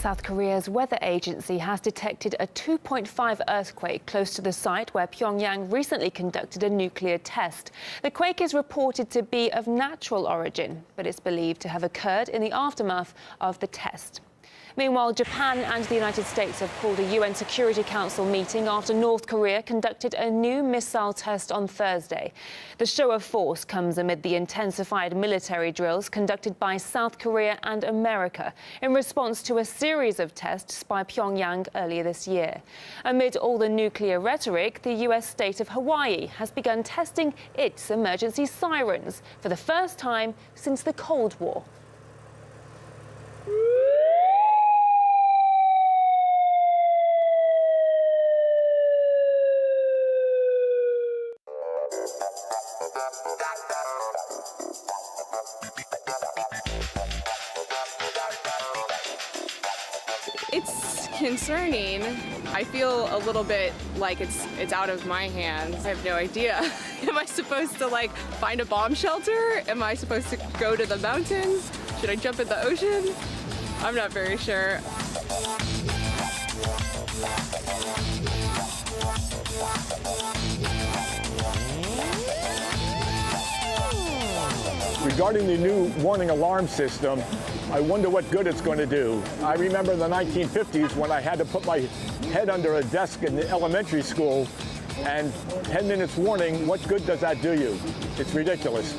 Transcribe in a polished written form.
South Korea's weather agency has detected a 2.5 earthquake close to the site where Pyongyang recently conducted a nuclear test. The quake is reported to be of natural origin, but it's believed to have occurred in the aftermath of the test. Meanwhile, Japan and the United States have called a UN Security Council meeting after North Korea conducted a new missile test on Thursday. The show of force comes amid the intensified military drills conducted by South Korea and America in response to a series of tests by Pyongyang earlier this year. Amid all the nuclear rhetoric, the U.S. state of Hawaii has begun testing its emergency sirens for the first time since the Cold War. It's concerning. I feel a little bit like it's out of my hands. I have no idea. Am I supposed to find a bomb shelter? Am I supposed to go to the mountains? Should I jump in the ocean? I'm not very sure. Regarding the new warning alarm system, I wonder what good it's going to do. I remember in the 1950s when I had to put my head under a desk in the elementary school, and 10 minutes warning, what good does that do you? It's ridiculous.